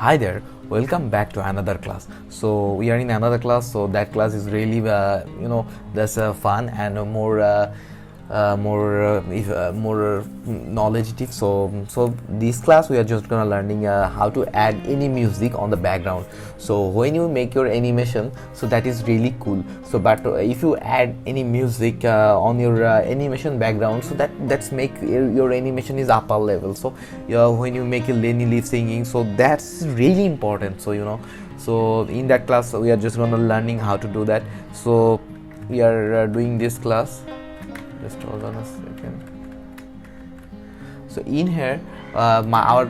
Hi there, welcome back to another class. So we are in another class, so that class is really that's fun and more knowledgeable. So this class we are just gonna learning how to add any music on the background. So when you make your animation, so that is really cool. So but if you add any music on your animation background, so that's make your animation is upper level. So when you make a Lenny lip singing, so that's really important. So in that class we are just gonna learning how to do that. So we are doing this class. Just hold on a second. So in here our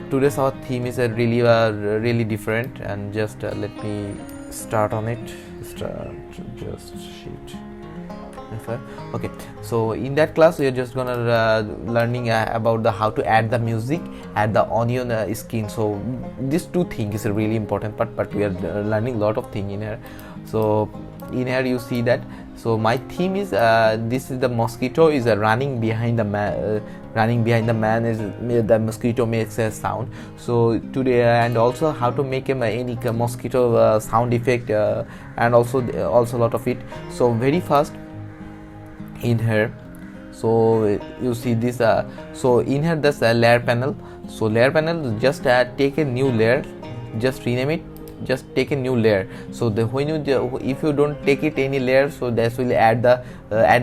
theme is really different, and just let me start on it. Just sheet. Okay, so in that class we are just gonna learning about the how to add the music at the onion skin. So these two things is a really important part, but we are learning a lot of thing in here. So in here you see that, so my theme is this is the mosquito is running behind the man. Running behind the man is the mosquito makes a sound. So today, and also how to make any mosquito sound effect, and also a lot of it. So very first in here, so you see this. So in here there's a layer panel. So layer panel, just take a new layer, just rename it. Just take a new layer. So when you if you don't take it any layer, so that will add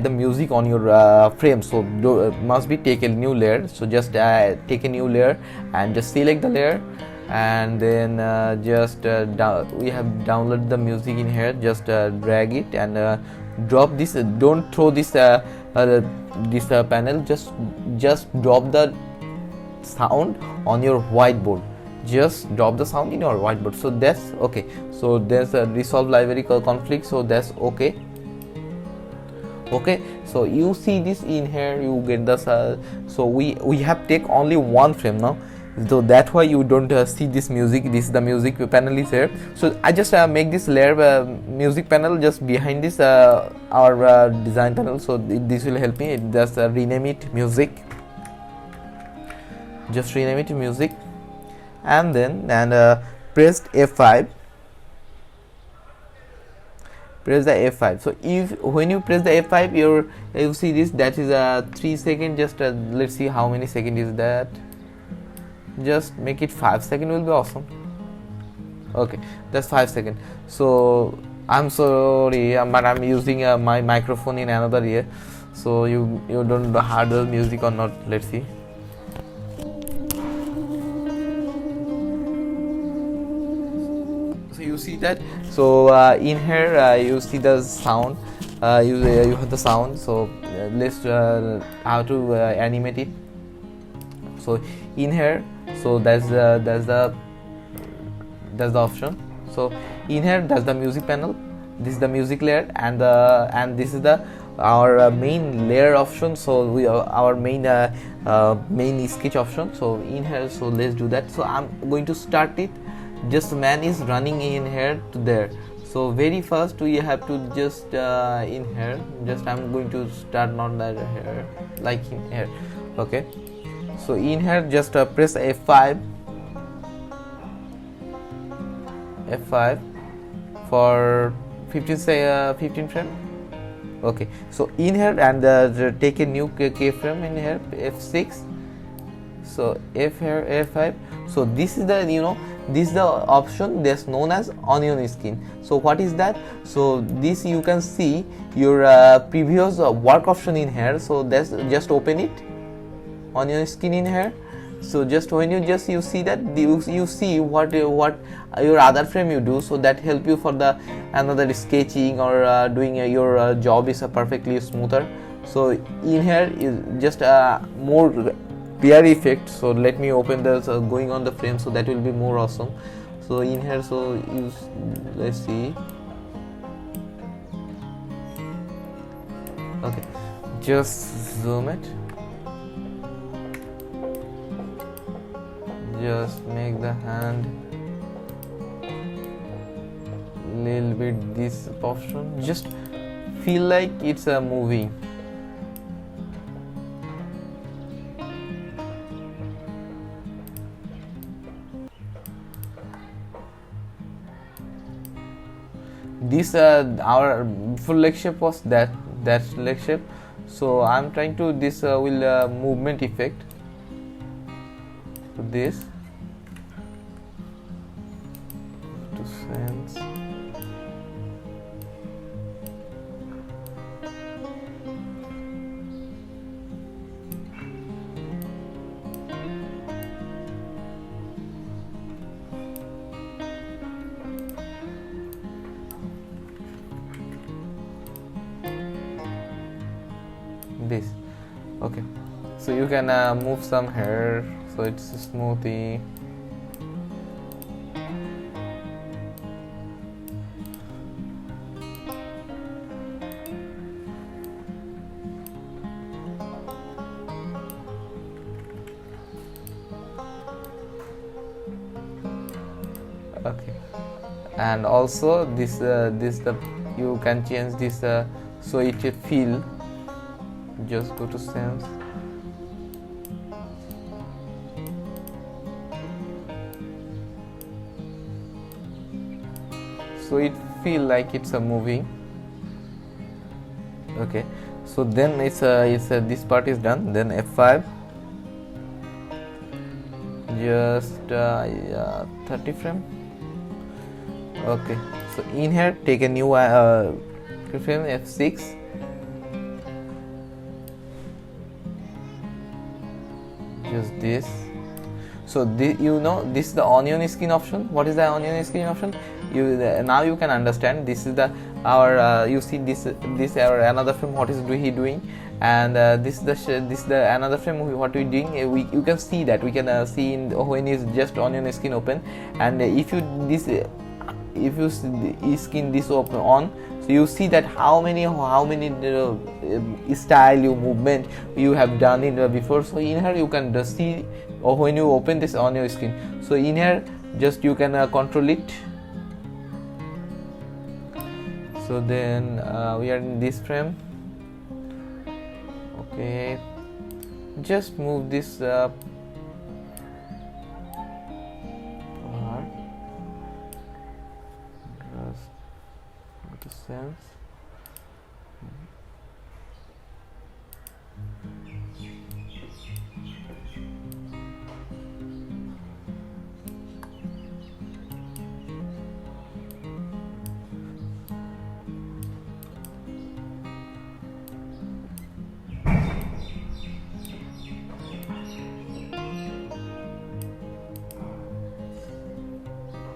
the music on your frame. So must be take a new layer. So just take a new layer and just select the layer, and then we have download the music in here. Just drag it and drop this. Don't throw this panel. Just drop the sound on your whiteboard. Just drop the sound in your whiteboard. So that's okay. So there's a resolve library conflict, so that's okay. So you see this in here, you get the so we have take only one frame now, so that's why you don't see this music. This is the music panel is here. So I just make this layer music panel just behind this our design panel. So this will help me. Just rename it music. Just rename it music, and then pressed F5. Press the F5. So if when you press the F5, you see this, that is 3 seconds. Just let's see how many seconds is that. Just make it 5 seconds will be awesome. Okay, that's 5 seconds. So I'm sorry, but I'm using my microphone in another ear, so you don't hear the music or not. Let's see. You see that. So in here you see the sound. You have the sound. So let's how to animate it. So in here, so that's the option. So in here, that's the music panel. This is the music layer, and this is the our main layer option. So we our main sketch option. So in here, so let's do that. So I'm going to start it. Just man is running in here to there. So very first we have to just in here, just I'm going to start not that here, like in here. Okay, so in here just press F5 for 15 frame. Okay, so in here, and take a new keyframe in here, F6. So F here, F5. So this is the this is the option that's known as onion skin. So what is that? So this you can see your previous work option in here. So that's just open it, onion skin in here. So just when you see that, you see what your other frame you do. So that help you for the another sketching or doing your job is perfectly smoother. So in here is just more clear effect. So let me open this going on the frame, so that will be more awesome. So in here, so let's see. Okay, just zoom it. Just make the hand little bit this option. Just feel like it's moving. this our full leg shape was that leg shape. So I'm trying to this will movement effect. So this to sense. This. Okay, so you can move some hair so it's smoothie. Okay, and also this the you can change this so it feel. Just go to sense. So it feel like it's a moving. Okay, so then it's this part is done. Then F5, just 30 frame. Okay, so in here take a new frame, F6. Just this. So you know this is the onion skin option. What is the onion skin option? You now you can understand. This is the our you see this our another frame. What is he doing? And this is the another frame. What we doing? You can see that we can see in when is just onion skin open. And if you skin this open on, so you see that how many style you movement you have done in before. So in here you can just see when you open this on your skin. So in here just you can control it. So then we are in this frame. Okay, just move this part. Just sense.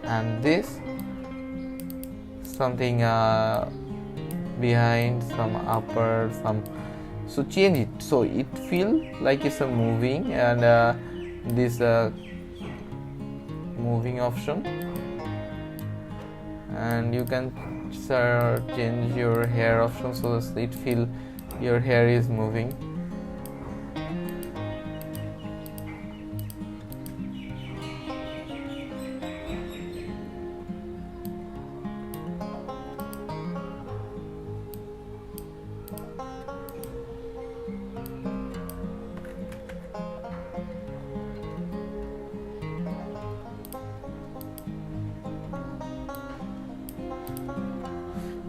And this something behind, some upper, some, so change it so it feel like it's a moving. And this moving option, and you can change your hair option so that it feel your hair is moving.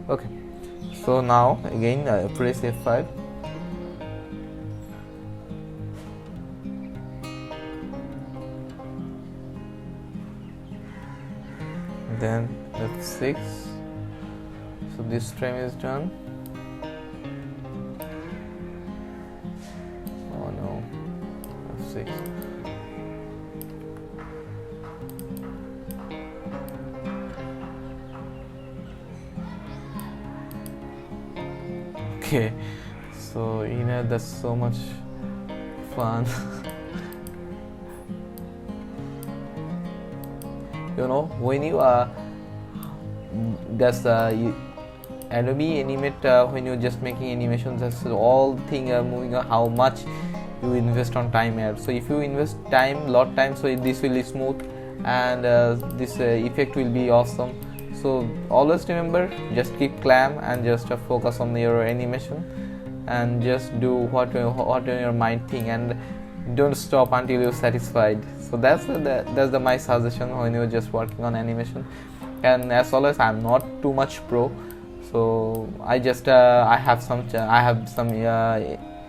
Okay, so now again press F5. Then F6. So this frame is done. Oh no, F6. Okay, so you know that's so much fun. You know when you that's Adobe Animate when you're just making animations, that's all thing moving how much you invest on time here. So if you invest lot time, so this will be smooth and this effect will be awesome. So always remember, just keep calm and just focus on your animation and just do what in your mind think, and don't stop until you're satisfied. So that's my suggestion when you're just working on animation. and as always I'm not too much pro, so I just I have some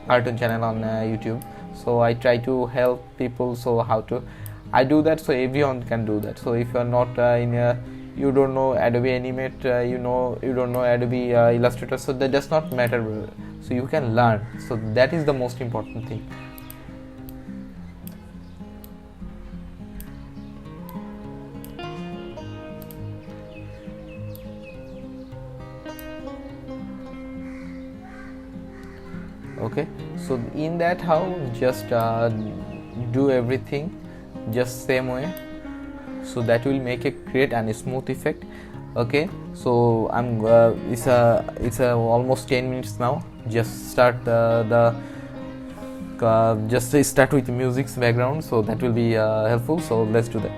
cartoon channel on YouTube, so I try to help people. So how to I do that, so everyone can do that. So if you're not in you don't know Adobe Animate, you don't know Adobe Illustrator, so that does not matter, so you can learn. So that is the most important thing. Okay, so in that, how just do everything just same way, so that will make a great and a smooth effect. Okay, so I'm it's almost 10 minutes now. Just start the just start with the music's background, so that will be helpful. So let's do that.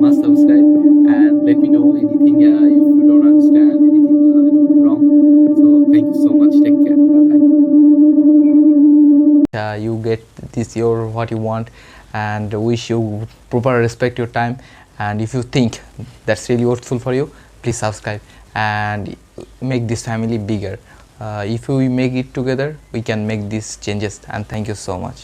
must subscribe and let me know anything if you don't understand anything wrong. So thank you so much. Take care. Bye bye. You get this your what you want, and wish you proper respect your time. And if you think that's really useful for you, please subscribe and make this family bigger. If we make it together, we can make these changes. And thank you so much.